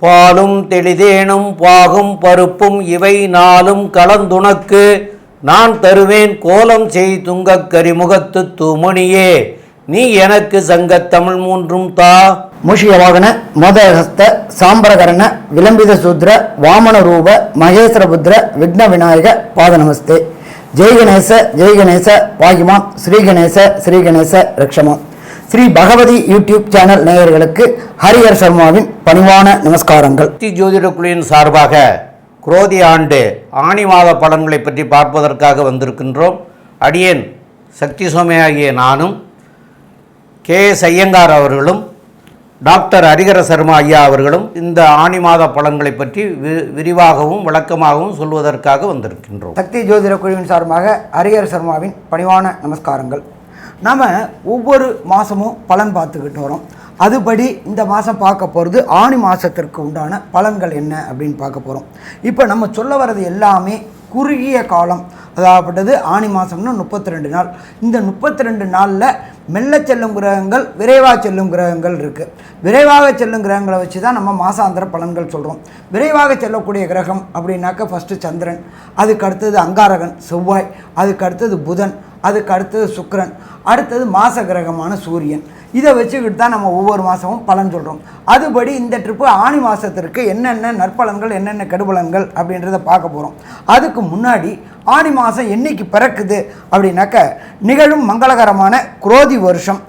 பாலும் தெளிதேனும் பாகும் பருப்பும் இவை நாளும் கலந்துனக்கு நான் தருவேன் கோலம் செய் துங்கக் கரிமுகத்து தூமணியே நீ எனக்கு சங்கத்தமிழ் மூன்றும் தா. மூஷிக வாகன மோதகஸ்த சாம்பரகரண விளம்பித சூத்ர வாமன ரூப மகேஸ்வரபுத்திர விக்ன விநாயக பாத நமஸ்தே. ஜெய் கணேச வாகிமாம் ஸ்ரீ கணேச ரக்ஷமாம். ஸ்ரீ பகவதி யூடியூப் சேனல் நேயர்களுக்கு ஹரிஹர் சர்மாவின் பணிவான நமஸ்காரங்கள். சக்தி ஜோதிட குழுவின் சார்பாக குரோதி ஆண்டு ஆணி மாத பலன்களை பற்றி பார்ப்பதற்காக வந்திருக்கின்றோம். அடியேன் சக்தி சோமையாகிய நானும் கே.எஸ். ஐயங்கார் அவர்களும் டாக்டர் ஹரிஹர சர்மா ஐயா அவர்களும் இந்த ஆணி மாத பலன்களை பற்றி விரிவாகவும் விளக்கமாகவும் சொல்வதற்காக வந்திருக்கின்றோம். சக்தி ஜோதிட குழுவின் சார்பாக ஹரிஹர் சர்மாவின் பணிவான நமஸ்காரங்கள். நாம் ஒவ்வொரு மாதமும் பலன் பார்த்துக்கிட்டு வரோம். அதுபடி இந்த மாதம் பார்க்க போகிறது ஆணி மாதத்திற்கு உண்டான பலன்கள் என்ன அப்படின்னு பார்க்க போகிறோம். இப்போ நம்ம சொல்ல வர்றது எல்லாமே குறுகிய காலம், அதாகப்பட்டது ஆணி மாதம்னா 32 நாள். இந்த 32 நாளில் மெல்ல செல்லும் கிரகங்கள், விரைவாக செல்லும் கிரகங்கள் இருக்குது. விரைவாக செல்லும் கிரகங்களை வச்சு தான் நம்ம மாசாந்திர பலன்கள் சொல்கிறோம். விரைவாக செல்லக்கூடிய கிரகம் அப்படின்னாக்க ஃபஸ்ட்டு சந்திரன், அதுக்கு அடுத்தது அங்காரகன் செவ்வாய், அதுக்கு அடுத்தது புதன், அதுக்கு அடுத்தது சுக்கிரன், அடுத்தது மாச கிரகமான சூரியன். இதை வச்சுக்கிட்டு தான் நம்ம ஒவ்வொரு மாதமும் பலன் சொல்கிறோம். அதுபடி இந்த ட்ரிப்பு ஆணி மாதத்திற்கு என்னென்ன நற்பலன்கள் என்னென்ன கெடுபலன்கள் அப்படின்றத பார்க்க போகிறோம். அதுக்கு முன்னாடி ஆணி மாதம் என்னைக்கு பிறக்குது அப்படின்னாக்க நிகழும் மங்களகரமான குரோதி வருஷம்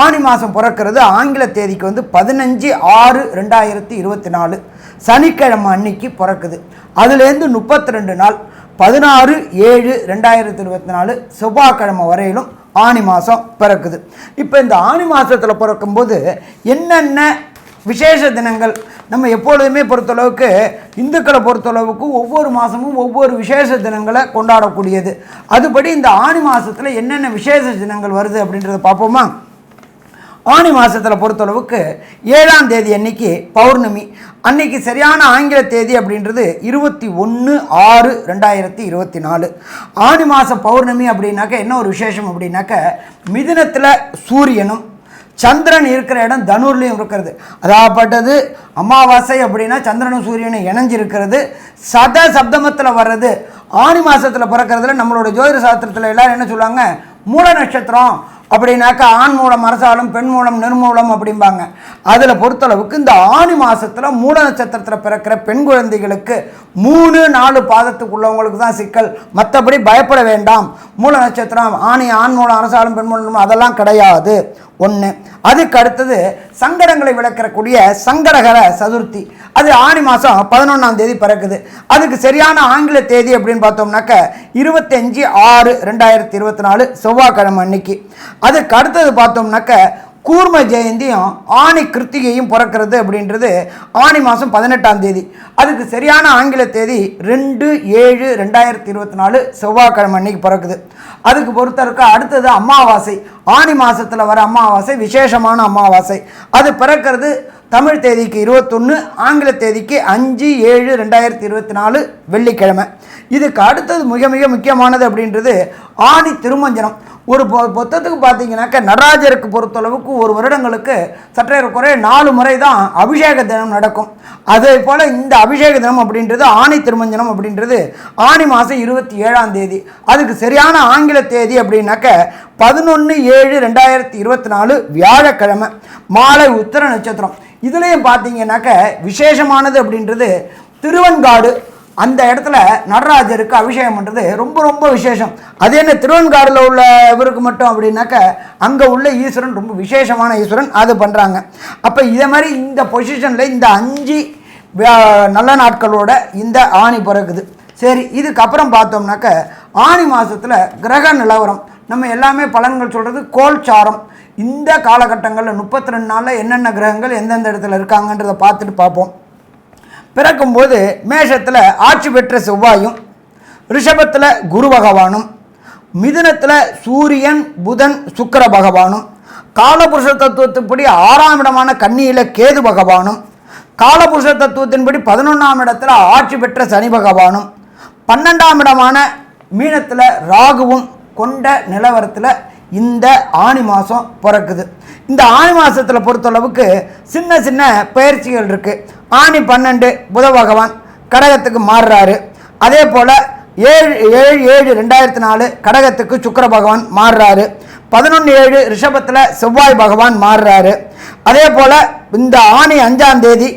ஆணி மாதம் பிறக்கிறது ஆங்கில தேதிக்கு 15/6/2024 சனிக்கிழமை அன்னைக்கு பிறக்குது. அதுலேருந்து 32 நாள் 16/7/2024 செவ்வாய்க்கிழமை வரையிலும் ஆணி மாதம் பிறக்குது. இப்போ இந்த ஆணி மாதத்தில் பிறக்கும்போது என்னென்ன விசேஷ தினங்கள் நம்ம எப்பொழுதுமே பொறுத்தளவுக்கு இந்துக்களை பொறுத்தளவுக்கு ஒவ்வொரு மாதமும் ஒவ்வொரு விசேஷ தினங்களை கொண்டாடக்கூடியது. அதுபடி இந்த ஆணி மாதத்தில் என்னென்ன விசேஷ தினங்கள் வருது அப்படின்றத பார்ப்போமா. ஆணி மாதத்தில் பொறுத்தளவுக்கு 7ஆம் தேதி அன்னைக்கு பௌர்ணமி. அன்னைக்கு சரியான ஆங்கில தேதி அப்படின்றது 21/6/2024. ஆணி மாதம் பௌர்ணமி அப்படின்னாக்க என்ன ஒரு விசேஷம் அப்படின்னாக்க மிதுனத்தில் சூரியனும் சந்திரன் இருக்கிற இடம் தனுர்லையும் இருக்கிறது. அதாகப்பட்டது அமாவாசை அப்படின்னா சந்திரனும் சூரியனும் இணைஞ்சிருக்கிறது. சப்தமத்தில் வர்றது ஆணி மாதத்தில் பிறக்கிறதுல நம்மளோட ஜோதிட சாஸ்திரத்தில் எல்லாரும் என்ன சொல்லுவாங்க, மூல நட்சத்திரம் அப்படின்னாக்கா ஆண் மூலம் அரசாலும் பெண் மூலம் நிர்மூலம் அப்படிம்பாங்க. அதில் பொறுத்தளவுக்கு இந்த ஆணி மாதத்தில் மூல நட்சத்திரத்தில் பிறக்கிற பெண் குழந்தைகளுக்கு 3-4 பாதத்துக்குள்ளவங்களுக்கு தான் சிக்கல், மற்றபடி பயப்பட வேண்டாம். மூல நட்சத்திரம் ஆண் மூலம் அரசாலும் பெண் மூலம் அதெல்லாம் கிடையாது. ஒன்று. அதுக்கு அடுத்தது சங்கடங்களை விளக்கக்கூடிய சங்கடகர சதுர்த்தி, அது ஆணி மாதம் 11ஆம் தேதி பிறக்குது. அதுக்கு சரியான ஆங்கில தேதி அப்படின்னு பார்த்தோம்னாக்க 25/6/2024 செவ்வாய்க்கிழமை அன்னைக்கு. அதுக்கு அடுத்தது பார்த்தோம்னாக்க கூர்ம ஜெயந்தியும் ஆணி கிருத்திகையும் பிறக்கிறது அப்படின்றது ஆணி மாதம் 18ஆம் தேதி. அதுக்கு சரியான ஆங்கில தேதி 2/7/2024 செவ்வாய்க்கிழமை அன்னைக்கு பிறக்குது. அதுக்கு பொறுத்தருக்கு அடுத்தது அமாவாசை. ஆணி மாதத்தில் வர அமாவாசை விசேஷமான அமாவாசை. அது பிறக்கிறது தமிழ் தேதிக்கு 21, ஆங்கில தேதிக்கு 5/7/2024 வெள்ளிக்கிழமை. இதுக்கு அடுத்தது மிக மிக முக்கியமானது அப்படின்றது ஆணி திருமஞ்சனம். ஒரு பொத்தத்துக்கு பார்த்தீங்கன்னாக்க நடராஜருக்கு பொறுத்தளவுக்கு ஒரு வருடங்களுக்கு சற்றே குறைய 4 முறை தான் அபிஷேக தினம் நடக்கும். அதே போல் இந்த அபிஷேக தினம் அப்படின்றது ஆணி திருமஞ்சனம் அப்படின்றது ஆணி மாதம் 27ஆம் தேதி. அதுக்கு சரியான ஆங்கில தேதி அப்படின்னாக்க 11/7/2024 வியாழக்கிழமை மாலை உத்திர நட்சத்திரம். இதுலேயும் பார்த்தீங்கன்னாக்க விசேஷமானது அப்படின்றது திருவெண்காடு. அந்த இடத்துல நடராஜருக்கு அபிஷேகம் பண்ணுறது ரொம்ப ரொம்ப விசேஷம். அது என்ன திருவெண்காடில் உள்ள இவருக்கு மட்டும் அப்படின்னாக்க அங்கே உள்ள ஈஸ்வரன் ரொம்ப விசேஷமான ஈஸ்வரன், அது பண்ணுறாங்க. அப்போ இதே மாதிரி இந்த பொசிஷனில் இந்த 5 நல்ல நாட்களோட இந்த ஆணி பிறகுது. சரி, இதுக்கப்புறம் பார்த்தோம்னாக்க ஆணி மாதத்தில் கிரக நிலவரம் நம்ம எல்லாமே பலன்கள் சொல்கிறது கோல்சாரம். இந்த காலகட்டங்களில் 32 நாளில் என்னென்ன கிரகங்கள் எந்தெந்த இடத்துல இருக்காங்கன்றதை பார்த்துட்டு பார்ப்போம். பிறக்கும்போது மேஷத்தில் ஆட்சி பெற்ற செவ்வாயும், ரிஷபத்தில் குரு பகவானும், மிதுனத்தில் சூரியன் புதன் சுக்கிர பகவானும், காலபுருஷ தத்துவத்தின்படி 6ஆம் இடமான கன்னியில் கேது பகவானும், காலபுருஷ தத்துவத்தின்படி 11ஆம் இடத்துல ஆட்சி பெற்ற சனி பகவானும், 12ஆம் இடமான மீனத்தில் ராகுவும் கொண்ட நிலவரத்தில் இந்த ஆனி மாதம் பிறக்குது. இந்த ஆனி மாதத்தில் பொறுத்தளவுக்கு சின்ன சின்ன பயிற்சிகள் இருக்குது. ஆனி 12 புத பகவான் கடகத்துக்கு மாறுறாரு. அதே போல் 7/7/2004 கடகத்துக்கு சுக்கிர பகவான் மாறுறாரு. 11/7 ரிஷபத்தில் செவ்வாய் பகவான் மாறுறாரு. அதே போல் இந்த ஆனி 5ஆம் தேதி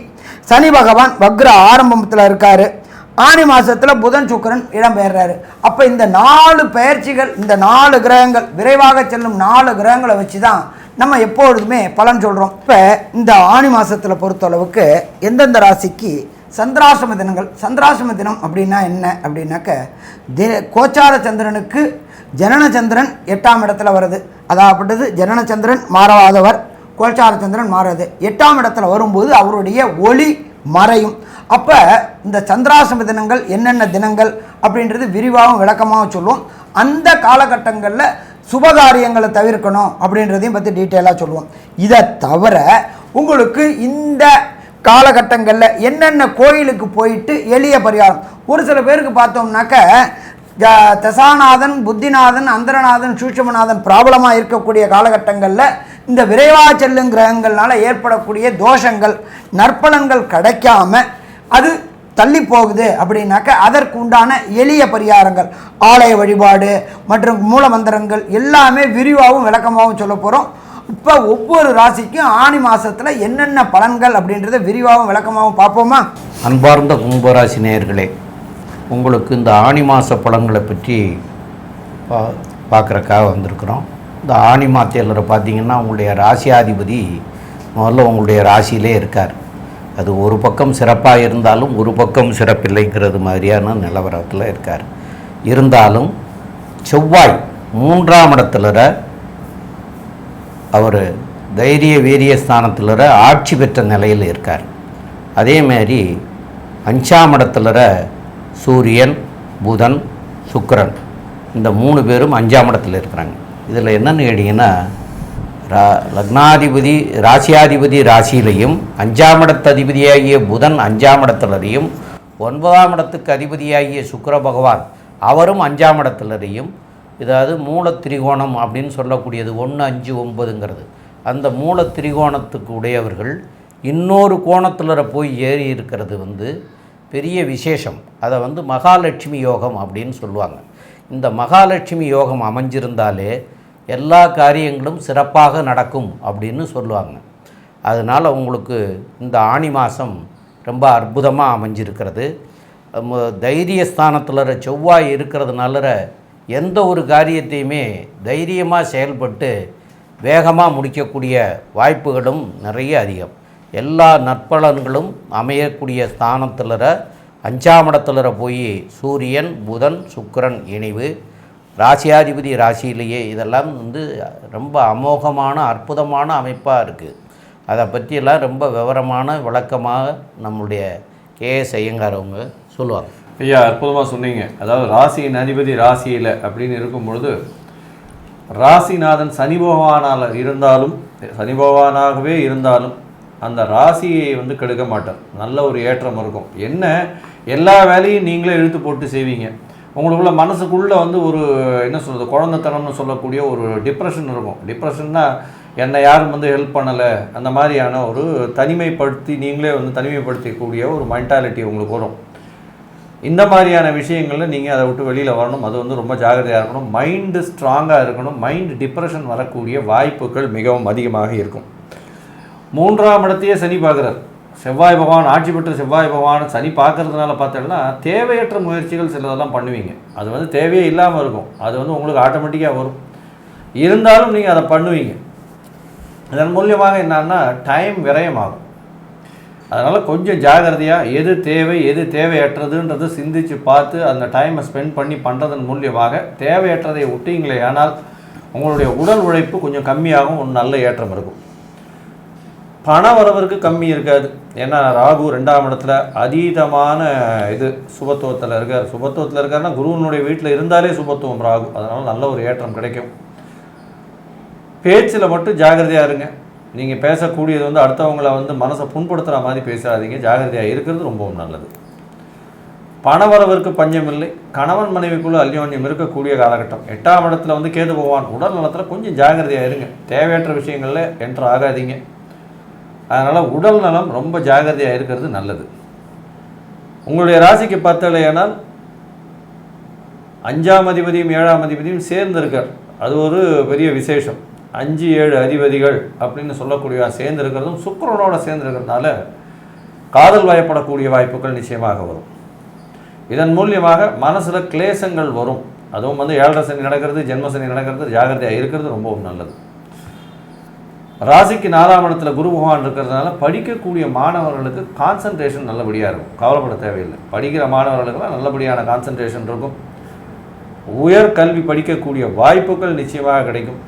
சனி பகவான் வக்ர ஆரம்பத்தில் இருக்கார். ஆனி மாதத்தில் புதன் சுக்கிரன் இடம்பெயர்றாரு. அப்போ இந்த 4 பெயர்ச்சிகள், இந்த 4 கிரகங்கள், விரைவாக செல்லும் 4 கிரகங்களை வச்சு தான் நம்ம எப்பொழுதுமே பலன் சொல்கிறோம். இப்போ இந்த ஆனி மாதத்தில் பொறுத்தளவுக்கு எந்தெந்த ராசிக்கு சந்திராசிரம தினங்கள், சந்திராசிரம தினம் அப்படின்னா என்ன அப்படின்னாக்க, கோச்சார சந்திரனுக்கு ஜனன சந்திரன் 8ஆம் இடத்துல வருது. அதாவது ஜனன சந்திரன் மாறாதவர், கோச்சார சந்திரன் மாறாது. 8ஆம் இடத்துல வரும்போது அவருடைய ஒளி மறையும். அப்போ இந்த சந்திராசிரம தினங்கள் என்னென்ன தினங்கள் அப்படின்றது விரிவாகவும் விளக்கமாகவும் சொல்லுவோம். அந்த காலகட்டங்களில் சுபகாரியங்களை தவிர்க்கணும் அப்படின்றதையும் பற்றி டீட்டெயிலாக சொல்லுவோம். இதை தவிர உங்களுக்கு இந்த காலகட்டங்களில் என்னென்ன கோயிலுக்கு போயிட்டு எளிய பரிகாரம், ஒரு சில பேருக்கு பார்த்தோம்னாக்க தசாநாதன், புத்திநாதன், அந்தரநாதன், சூட்சுமநாதன் ப்ராப்ளமாக இருக்கக்கூடிய காலகட்டங்களில் இந்த விரைவாக செல்லும் கிரகங்கள்னால ஏற்படக்கூடிய தோஷங்கள், நற்பலன்கள் கிடைக்காம அது தள்ளி போகுது அப்படின்னாக்க அதற்கு உண்டான எளிய பரிகாரங்கள், ஆலய வழிபாடு மற்றும் மூலமந்திரங்கள் எல்லாமே விரிவாகவும் விளக்கமாகவும் சொல்ல போகிறோம். இப்போ ஒவ்வொரு ராசிக்கும் ஆனி மாதத்தில் என்னென்ன பலன்கள் அப்படின்றத விரிவாகவும் விளக்கமாகவும் பார்ப்போமா? அன்பார்ந்த கும்பராசி நேயர்களே, உங்களுக்கு இந்த ஆனி மாத பலன்களை பற்றி பார்க்குறக்காக வந்திருக்கிறோம். இந்த ஆனி மாதத்தில் பார்த்தீங்கன்னா உங்களுடைய ராசியாதிபதி முதல்ல உங்களுடைய ராசியிலே இருக்கார். அது ஒரு பக்கம் சிறப்பாக இருந்தாலும் ஒரு பக்கம் சிறப்பில்லைங்கிறது மாதிரியான நிலவரத்தில் இருக்கார். இருந்தாலும் செவ்வாய் 3ஆம் இடத்துல அவர் தைரிய வீரிய ஸ்தானத்தில் ஆட்சி பெற்ற நிலையில் இருக்கார். அதேமாரி 5ஆம் இடத்துல சூரியன், புதன், சுக்கிரன் இந்த 3 பேரும் 5ஆம் இடத்துல இருக்கிறாங்க. இதில் என்னென்னு கேட்டிங்கன்னா, லக்னாதிபதி ராசியாதிபதி ராசியிலையும் 5ஆம் இடத்து அதிபதியாகிய புதன் 5ஆம் இடத்துலையும் 9ஆம் இடத்துக்கு அதிபதியாகிய சுக்கிர பகவான் அவரும் 5ஆம் இடத்துலையும், இதாவது மூல திரிகோணம் அப்படின்னு சொல்லக்கூடியது 1, 5, 9ங்கிறது அந்த மூல திரிகோணத்துக்கு உடையவர்கள் இன்னொரு கோணத்தில் போய் ஏறி இருக்கிறது பெரிய விசேஷம். அதை மகாலட்சுமி யோகம் அப்படின்னு சொல்லுவாங்க. இந்த மகாலட்சுமி யோகம் அமைஞ்சிருந்தாலே எல்லா காரியங்களும் சிறப்பாக நடக்கும் அப்படின்னு சொல்லுவாங்க. அதனால் உங்களுக்கு இந்த ஆனி மாதம் ரொம்ப அற்புதமாக அமைஞ்சிருக்கிறது. தைரியஸ்தானத்தில் செவ்வாய் இருக்கிறதுனால எந்த ஒரு காரியத்தையுமே தைரியமாக செயல்பட்டு வேகமாக முடிக்கக்கூடிய வாய்ப்புகளும் நிறைய அதிகம். எல்லா நற்பலன்களும் அமையக்கூடிய ஸ்தானத்தில் 5ஆம் இடத்துல போய் சூரியன், புதன், சுக்கிரன் இணைவு, ராசியாதிபதி ராசியிலேயே இதெல்லாம் ரொம்ப அமோகமான அற்புதமான அமைப்பாக இருக்குது. அதை பற்றியெல்லாம் ரொம்ப விவரமான விளக்கமாக நம்முடைய கேஎஸ் ஐயங்கார் அவங்க சொல்லுவாங்க. ஐயா, அற்புதமாக சொன்னீங்க. அதாவது ராசியின் அதிபதி ராசியில் அப்படின்னு இருக்கும்பொழுது ராசிநாதன் சனி பகவானால் இருந்தாலும், சனி பகவானாகவே இருந்தாலும் அந்த ராசியை கெடுக்க மாட்டார். நல்ல ஒரு ஏற்றம் இருக்கும். என்ன எல்லா வேலையும் நீங்களே இழுத்து போட்டு செய்வீங்க. உங்களுக்குள்ள மனசுக்குள்ளே ஒரு என்ன சொல்கிறது, குழந்தைத்தனம்னு சொல்லக்கூடிய ஒரு டிப்ரெஷன் இருக்கும். டிப்ரெஷன்னா என்னை யாரும் ஹெல்ப் பண்ணலை, அந்த மாதிரியான ஒரு தனிமைப்படுத்தி நீங்களே தனிமைப்படுத்தக்கூடிய ஒரு மென்டாலிட்டி உங்களுக்கு வரும். இந்த மாதிரியான விஷயங்களில் நீங்கள் அதை விட்டு வெளியில் வரணும். அது ரொம்ப ஜாகிரதையாக இருக்கணும். மைண்டு ஸ்ட்ராங்காக இருக்கணும். மைண்டு டிப்ரெஷன் வரக்கூடிய வாய்ப்புகள் மிகவும் அதிகமாக இருக்கும். 3ஆம் இடத்தையே சனி பார்க்குறார். செவ்வாய் பகவான் ஆட்சி பெற்ற செவ்வாய் பகவான் சனி பார்க்கறதுனால பார்த்தோம்னா தேவையற்ற முயற்சிகள் சிலதெல்லாம் பண்ணுவீங்க. அது தேவையே இல்லாமல் இருக்கும். அது உங்களுக்கு ஆட்டோமேட்டிக்காக வரும். இருந்தாலும் நீங்கள் அதை பண்ணுவீங்க. இதன் மூலியமாக என்னன்னா டைம் விரயமாகும். அதனால் கொஞ்சம் ஜாகிரதையாக எது தேவை எது தேவையற்றதுன்றது சிந்தித்து பார்த்து அந்த டைமை ஸ்பெண்ட் பண்ணி பண்ணுறதன் மூலியமாக தேவையற்றதை விட்டீங்களே ஆனால் உங்களுடைய உடல் உழைப்பு கொஞ்சம் கம்மியாகும். ஒரு நல்ல ஏற்றம் இருக்கும். பண வரவருக்கு கம்மி இருக்காது. ஏன்னா ராகு 2ஆம் இடத்துல அதீதமான சுபத்துவத்தில் இருக்கார். சுபத்துவத்தில் இருக்காருன்னா குருவனுடைய வீட்டில் இருந்தாலே சுபத்துவம் ராகு. அதனால் நல்ல ஒரு ஏற்றம் கிடைக்கும். பேச்சில் மட்டும் ஜாகிரதையாக இருங்க. நீங்கள் பேசக்கூடியது அடுத்தவங்களை மனசை புண்படுத்துகிற மாதிரி பேசாதீங்க. ஜாகிரதையாக இருக்கிறது ரொம்பவும் நல்லது. பணவரவிற்கு பஞ்சம் இல்லை, கணவன் மனைவிக்குள்ள அந்யோன்யம் இருக்கக்கூடிய காலகட்டம். 8ஆம் இடத்துல வந்து கேது பகவான். உடல் நலத்தில் கொஞ்சம் ஜாகிரதையாக இருங்க, தேவையற்ற விஷயங்களில் என்ட்ரு ஆகாதீங்க. அதனால் உடல் நலம் ரொம்ப ஜாகிரதையாக இருக்கிறது நல்லது. உங்களுடைய ராசிக்கு பார்த்தலையானால் 5ஆம் அதிபதியும் 7ஆம் அதிபதியும் சேர்ந்திருக்கார். அது ஒரு பெரிய விசேஷம். 5, 7 அதிபதிகள் அப்படின்னு சொல்லக்கூடிய சேர்ந்திருக்கிறதும் சுக்கிரனோட சேர்ந்திருக்கிறதுனால காதல் வயப்படக்கூடிய வாய்ப்புகள் நிச்சயமாக வரும். இதன் மூலியமாக மனசில் கிளேசங்கள் வரும். அதுவும் வந்து 7.5 சனி நடக்கிறது, ஜென்ம சனி நடக்கிறது, ஜாகிரதையாக இருக்கிறது ரொம்பவும் நல்லது. ராசிக்கு 4ஆம் இடத்துல குரு பகவான் இருக்கிறதுனால படிக்கக்கூடிய மாணவர்களுக்கு கான்சன்ட்ரேஷன் நல்லபடியாக இருக்கும், கவலைப்பட தேவையில்லை. படிக்கிற மாணவர்களுக்கெல்லாம் நல்லபடியான கான்சன்ட்ரேஷன் இருக்கும். உயர் கல்வி படிக்கக்கூடிய வாய்ப்புகள் நிச்சயமாக கிடைக்கும்.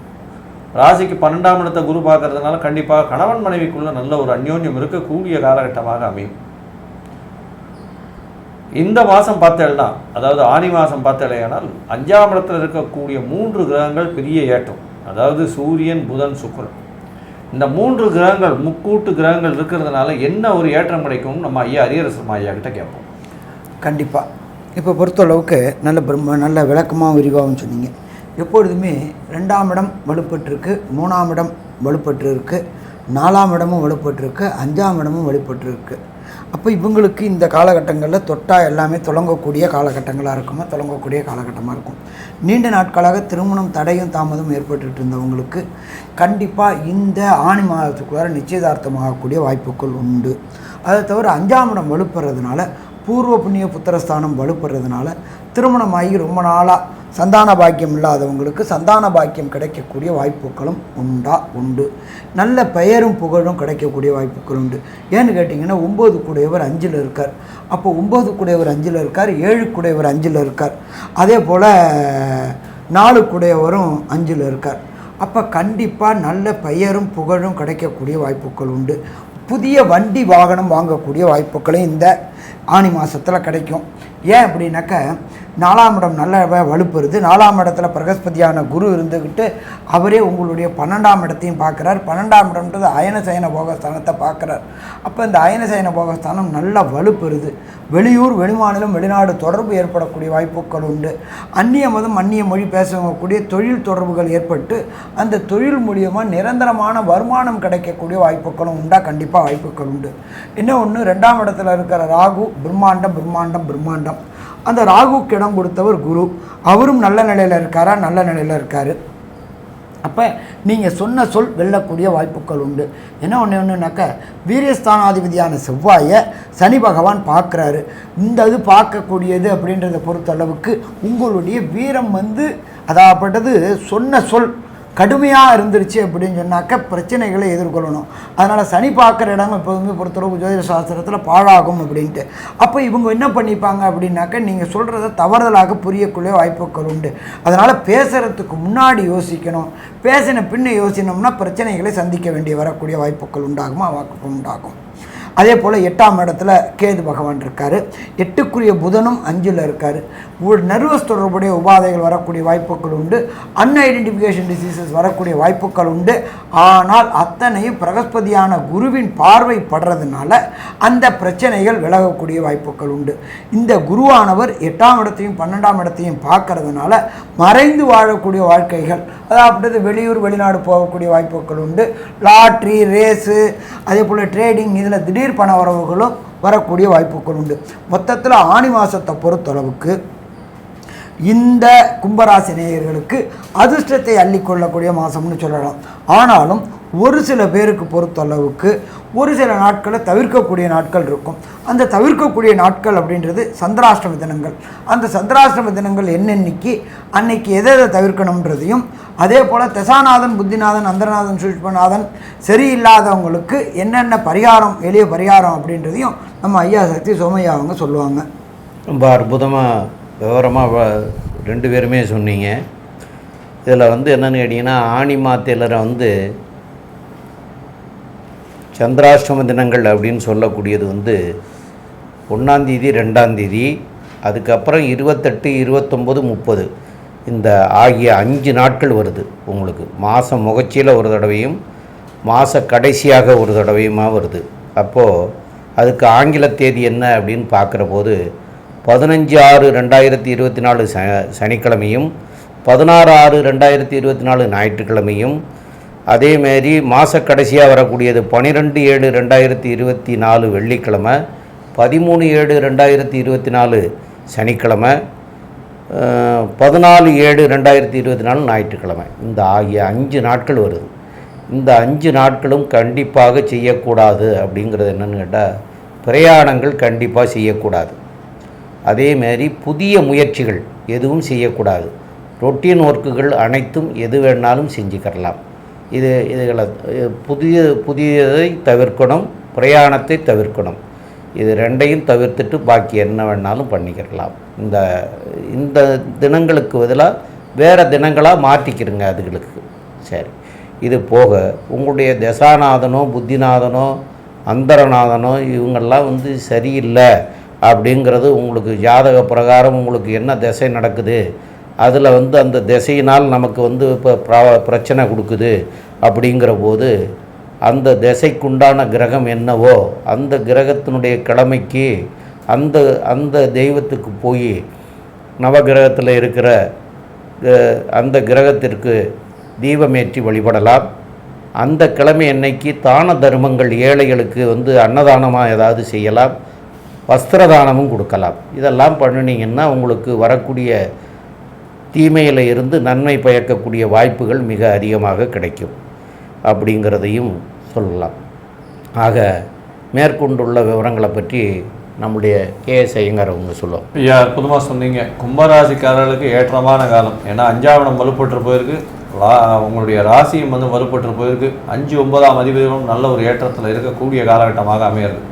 ராசிக்கு 12ஆம் இடத்தை குரு பார்க்கறதுனால கண்டிப்பாக கணவன் மனைவிக்குள்ள நல்ல ஒரு அந்யோன்யம் இருக்கக்கூடிய காலகட்டமாக அமையும். இந்த மாதம் பார்த்தேன்னா, அதாவது ஆனி மாதம் பார்த்தேனால் 5ஆம் இடத்தில் இருக்கக்கூடிய 3 கிரகங்கள் பெரிய ஏற்றம். அதாவது சூரியன், புதன், சுக்கிரன், இந்த 3 கிரகங்கள் முக்கூட்டு கிரகங்கள் இருக்கிறதுனால என்ன ஒரு ஏற்றம் கிடைக்கும்னு நம்ம ஐயா அரியரசம் ஐயா கிட்ட கேட்போம். கண்டிப்பாக இப்போ பொறுத்தளவுக்கு நல்ல விளக்கமாக விரிவாகவும் சொன்னீங்க. எப்பொழுதுமே 2ஆம் இடம் வலுப்பட்டிருக்கு, 3ஆம் இடம் வலுப்பட்டிருக்கு, 4ஆம் இடமும் வலுப்பட்டிருக்கு, 5ஆம் இடமும் வலுப்பட்டிருக்கு. அப்போ இவங்களுக்கு இந்த காலகட்டங்களில் தொட்டால் எல்லாமே தொடங்கக்கூடிய காலகட்டங்களாக இருக்குமா, தொடங்கக்கூடிய காலகட்டமாக இருக்கும். நீண்ட நாட்களாக திருமணம் தடையும் தாமதம் ஏற்பட்டு இருந்தவங்களுக்கு கண்டிப்பாக இந்த ஆணி மாதத்துக்குள்ளார நிச்சயதார்த்தமாகக்கூடிய வாய்ப்புகள் உண்டு. அதை தவிர 5ஆம் இடம் வலுப்படுறதுனால, பூர்வ புண்ணிய புத்திரஸ்தானம் வலுப்படுறதுனால திருமணமாகி ரொம்ப நாளாக சந்தான பாக்கியம் இல்லாதவங்களுக்கு சந்தான பாக்கியம் கிடைக்கக்கூடிய வாய்ப்புகளும் உண்டு. நல்ல பெயரும் புகழும் கிடைக்கக்கூடிய வாய்ப்புகள் உண்டு. ஏன்னு கேட்டிங்கன்னா 9 கூடையவர் 5ல் இருக்கார். அப்போ 9 கூடையவர் 5ல் இருக்கார், 7 கூடையவர் 5ல் இருக்கார், அதே போல் 4 கூடையவரும் 5ல் இருக்கார். அப்போ கண்டிப்பாக நல்ல பெயரும் புகழும் கிடைக்கக்கூடிய வாய்ப்புகள் உண்டு. புதிய வண்டி வாகனம் வாங்கக்கூடிய வாய்ப்புகளும் இந்த ஆனி மாதத்தில் கிடைக்கும். ஏன் அப்படின்னாக்கா 4ஆம் இடம் நல்ல வலுப்பெறுது. 4ஆம் இடத்துல பிரகஸ்பதியான குரு இருந்துக்கிட்டு அவரே உங்களுடைய 12ஆம் இடத்தையும் பார்க்குறார். 12ஆம் இடம்ன்றது அயனசயன போகஸ்தானத்தை பார்க்குறார். அப்போ இந்த அயனசயன போகஸ்தானம் நல்லா வலுப்பெறுது. வெளியூர், வெளிமாநிலம், வெளிநாடு தொடர்பு ஏற்படக்கூடிய வாய்ப்புகள் உண்டு. அந்நிய மதம், அந்நிய மொழி பேசக்கூடிய தொழில் தொடர்புகள் ஏற்பட்டு அந்த தொழில் மூலியமாக நிரந்தரமான வருமானம் கிடைக்கக்கூடிய வாய்ப்புகளும் உண்டா, கண்டிப்பாக வாய்ப்புகள் உண்டு. இன்னும் ஒன்று, 2ஆம் இடத்துல இருக்கிற ராகு பிரம்மாண்டம். அந்த ராகுக்கு இடம் கொடுத்தவர் குரு, அவரும் நல்ல நிலையில் இருக்காரா, நல்ல நிலையில் இருக்கார். அப்போ நீங்கள் சொன்ன சொல் வெல்லக்கூடிய வாய்ப்புகள் உண்டு. என்ன ஒன்றுனாக்கா, வீரியஸ்தானாதிபதியான செவ்வாயை சனி பகவான் பார்க்குறாரு. இந்த இது பார்க்கக்கூடியது அப்படின்றத பொறுத்தளவுக்கு உங்களுடைய வீரம் வந்து அதாப்பட்டது சொன்ன சொல் கடுமையாக இருந்துருச்சு அப்படின்னு சொன்னாக்க பிரச்சனைகளை எதிர்கொள்ளணும். அதனால் சனி பார்க்குற இடம் எப்போதுமே பொறுத்தளவு ஜோதிட சாஸ்திரத்தில் பாழாகும் அப்படின்ட்டு. அப்போ இவங்க என்ன பண்ணிப்பாங்க அப்படின்னாக்க, நீங்கள் சொல்கிறத தவறுதலாக புரியக்கூடிய வாய்ப்புகள் உண்டு. அதனால் பேசுகிறதுக்கு முன்னாடி யோசிக்கணும். பேசின பின்ன யோசினோம்னா பிரச்சனைகளை சந்திக்க வேண்டிய வரக்கூடிய வாய்ப்புகள் உண்டாகும். அதே போல் 8ஆம் இடத்துல கேது பகவான் இருக்கார். 8க்குரிய புதனும் 5ல் இருக்கார். நர்வஸ் தொடர்புடைய உபாதைகள் வரக்கூடிய வாய்ப்புகள் உண்டு. அன்ஐடென்டிஃபிகேஷன் டிசீசஸ் வரக்கூடிய வாய்ப்புகள் உண்டு. ஆனால் அத்தனையும் பிரகஸ்பதியான குருவின் பார்வை படுறதுனால அந்த பிரச்சனைகள் விலகக்கூடிய வாய்ப்புகள் உண்டு. இந்த குருவானவர் 8ஆம் இடத்தையும் 12ஆம் இடத்தையும் பார்க்கறதுனால மறைந்து வாழக்கூடிய வாழ்க்கைகள், அதாவது வெளியூர், வெளிநாடு போகக்கூடிய வாய்ப்புகள் உண்டு. லாட்ரி, ரேஸு, அதே போல் ட்ரேடிங், இதில் திடீர் பண வரவுகளும் வரக்கூடிய வாய்ப்புகள் உண்டு. மொத்தத்தில் ஆனி மாதத்தை பொறுத்தளவுக்கு இந்த கும்பராசி நேயர்களுக்கு அதிர்ஷ்டத்தை அள்ளிக்கொள்ளக்கூடிய மாதம்னு சொல்லலாம். ஆனாலும் ஒரு சில பேருக்கு பொறுத்தளவுக்கு ஒரு சில நாட்களை தவிர்க்கக்கூடிய நாட்கள் இருக்கும். அந்த தவிர்க்கக்கூடிய நாட்கள் அப்படின்றது சந்திராஷ்டம தினங்கள். அந்த சந்திராஷ்டம தினங்கள் என்னென்னைக்கு அன்னைக்கு எதை தவிர்க்கணுன்றதையும், அதே போல் தசாநாதன், புத்திநாதன், அந்தரநாதன், சூஷ்மநாதன் சரியில்லாதவங்களுக்கு என்னென்ன பரிகாரம், எளிய பரிகாரம் அப்படின்றதையும் நம்ம ஐயா சக்தி சோமையா அவங்க சொல்லுவாங்க. ரொம்ப அற்புதமாக விவரமாக 2 பேருமே சொன்னீங்க. இதில் வந்து என்னென்னு கேட்டிங்கன்னா, ஆனி மாதத்தில் சந்திராஷ்டம தினங்கள் அப்படின்னு சொல்லக்கூடியது 1ஆம் தேதி, 2ஆம் தேதி, அதுக்கப்புறம் 28, 29, 30 இந்த ஆகிய 5 நாட்கள் வருது. உங்களுக்கு மாதம் முகச்சியில் ஒரு தடவையும் மாத கடைசியாக ஒரு தடவையுமா வருது. அப்போது அதுக்கு ஆங்கில தேதி என்ன அப்படின்னு பார்க்குற போது 15/6/2024 சனிக்கிழமையும், 16/6/2024 ஞாயிற்றுக்கிழமையும், அதேமாரி மாத கடைசியாக வரக்கூடியது 12/7/2024 வெள்ளிக்கிழமை, 13/7/2024 சனிக்கிழமை, 14/7/2024 ஞாயிற்றுக்கிழமை. இந்த ஆகிய 5 நாட்கள் வருது. இந்த 5 நாட்களும் கண்டிப்பாக செய்யக்கூடாது. அப்படிங்கிறது என்னென்னு கேட்டால், பிரயாணங்கள் கண்டிப்பாக செய்யக்கூடாது. அதேமாரி புதிய முயற்சிகள் எதுவும் செய்யக்கூடாது. ரொட்டீன் ஒர்க்குகள் அனைத்தும் எது வேணாலும் செஞ்சுக்கிறலாம். இதுகளை புதியதை தவிர்க்கணும், பிரயாணத்தை தவிர்க்கணும். இது ரெண்டையும் தவிர்த்துட்டு பாக்கி என்ன வேணாலும் பண்ணிக்கிறலாம். இந்த தினங்களுக்கு பதிலாக வேறு தினங்களாக மாற்றிக்கிறங்க அதுகளுக்கு. சரி, இது போக உங்களுடைய தசாநாதனோ புத்திநாதனோ அந்தரநாதனோ இவங்கெல்லாம் சரியில்லை அப்படிங்கிறது உங்களுக்கு ஜாதக பிரகாரம் உங்களுக்கு என்ன திசை நடக்குது, அதில் அந்த திசையினால் நமக்கு இப்போ பிரச்சனை கொடுக்குது. அப்படிங்கிற போது அந்த திசைக்குண்டான கிரகம் என்னவோ அந்த கிரகத்தினுடைய கிழமைக்கு அந்த தெய்வத்துக்கு போய் நவகிரகத்தில் இருக்கிற அந்த கிரகத்திற்கு தீபமேற்றி வழிபடலாம். அந்த கிழமை அன்னைக்கு தான தர்மங்கள் ஏழைகளுக்கு அன்னதானமாக ஏதாவது செய்யலாம், வஸ்திரதானமும் கொடுக்கலாம். இதெல்லாம் பண்ணினீங்கன்னா உங்களுக்கு வரக்கூடிய தீமையில் இருந்து நன்மை பயக்கக்கூடிய வாய்ப்புகள் மிக அதிகமாக கிடைக்கும் அப்படிங்கிறதையும் சொல்லலாம். ஆக மேற்கொண்டுள்ள விவரங்களை பற்றி நம்முடைய கேஎஸ் ஐயங்கார் அவங்க சொல்லுவோம். ஐயா, அற்புதமாக சொன்னீங்க. கும்பராசிக்காரர்களுக்கு ஏற்றமான காலம். ஏன்னா 5ஆம் இடம் வலுப்பட்டு போயிருக்கு, உங்களுடைய ராசியும் வலுப்பட்டு போயிருக்கு. 5, 9ஆம் அதிபதிகளும் நல்ல ஒரு ஏற்றத்தில் இருக்கக்கூடிய காலகட்டமாக அமையிறது.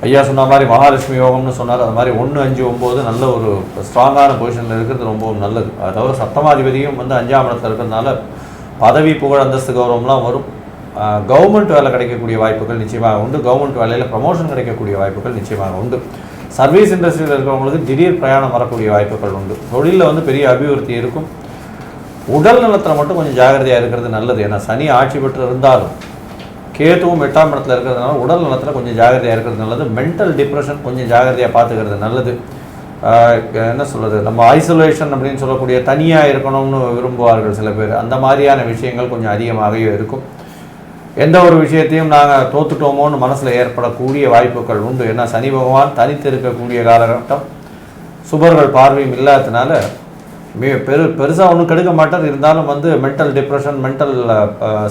ஐயா சொன்ன மாதிரி மகாலட்சுமி யோகம்னு சொன்னார். அது மாதிரி 1, 5, 9 நல்ல ஒரு ஸ்ட்ராங்கான பொசிஷனில் இருக்கிறது ரொம்பவும் நல்லது. அதாவது சப்தமாதிபதியும் 5ஆம் இடத்துல இருக்கிறதுனால பதவி, புகழ், அந்தஸ்து, கௌரவம்லாம் வரும். கவர்மெண்ட் வேலை கிடைக்கக்கூடிய வாய்ப்புகள் நிச்சயமாக உண்டு. கவர்மெண்ட் வேலையில் ப்ரமோஷன் கிடைக்கக்கூடிய வாய்ப்புகள் நிச்சயமாக உண்டு. சர்வீஸ் இண்டஸ்ட்ரியில் இருக்கிறவங்களுக்கு திடீர் பிரயாணம் வரக்கூடிய வாய்ப்புகள் உண்டு. தொழிலில் பெரிய அபிவிருத்தி இருக்கும். உடல் நலத்தில் மட்டும் கொஞ்சம் ஜாகிரதையாக இருக்கிறது நல்லது. ஏன்னா சனி ஆட்சி பெற்று இருந்தாலும் கேதுவும் 8ஆம் இடத்துல இருக்கிறதுனால உடல் நலத்தில் கொஞ்சம் ஜாகிரதையாக இருக்கிறது நல்லது. மென்டல் டிப்ரெஷன் கொஞ்சம் ஜாகிரதையாக பார்த்துக்கிறது நல்லது. என்ன சொல்கிறது, நம்ம ஐசோலேஷன் அப்படின்னு சொல்லக்கூடிய தனியாக இருக்கணும்னு விரும்புவார்கள் சில பேர். அந்த மாதிரியான விஷயங்கள் கொஞ்சம் அதிகமாகவே இருக்கும். எந்த ஒரு விஷயத்தையும் நாங்கள் தோத்துட்டோமோன்னு மனசில் ஏற்படக்கூடிய வாய்ப்புகள் உண்டு. ஏன்னா சனி பகவான் தனித்து இருக்கக்கூடிய காலகட்டம், சுபர்கள் பார்வையும் இல்லாததுனால பெருசாக ஒன்றும் கெடுக்க மாட்டார். இருந்தாலும் மென்டல் டிப்ரெஷன், மென்டல்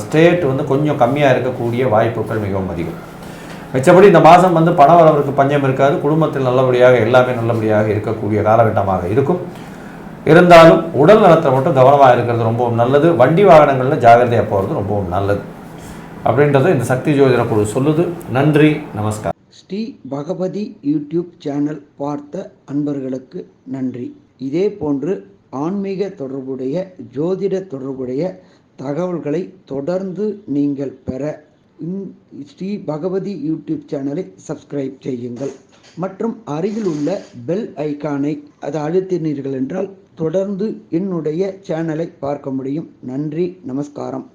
ஸ்டேட் கொஞ்சம் கம்மியாக இருக்கக்கூடிய வாய்ப்புகள் மிகவும் அதிகம். மிச்சபடி இந்த மாதம் பண வரவருக்கு பஞ்சம் இருக்காது. குடும்பத்தில் நல்லபடியாக எல்லாமே நல்லபடியாக இருக்கக்கூடிய காலகட்டமாக இருக்கும். இருந்தாலும் உடல் நலத்தில் மட்டும் கவனமாக இருக்கிறது ரொம்பவும் நல்லது. வண்டி வாகனங்களில் ஜாகிரதையாக போகிறது ரொம்பவும் நல்லது அப்படின்றது இந்த சக்தி ஜோதிட குழு சொல்லுது. நன்றி, நமஸ்காரம். ஸ்ரீ பகவதி யூடியூப் சேனல் பார்த்த அன்பர்களுக்கு நன்றி. இதே போன்று ஆன்மீக தொடர்புடைய, ஜோதிட தொடர்புடைய தகவல்களை தொடர்ந்து நீங்கள் பெற ஸ்ரீ பகவதி யூடியூப் சேனலை சப்ஸ்கிரைப் செய்யுங்கள். மற்றும் அருகில் உள்ள பெல் ஐக்கானை அழுத்தினீர்கள் என்றால் தொடர்ந்து என்னுடைய சேனலை பார்க்க முடியும். நன்றி, நமஸ்காரம்.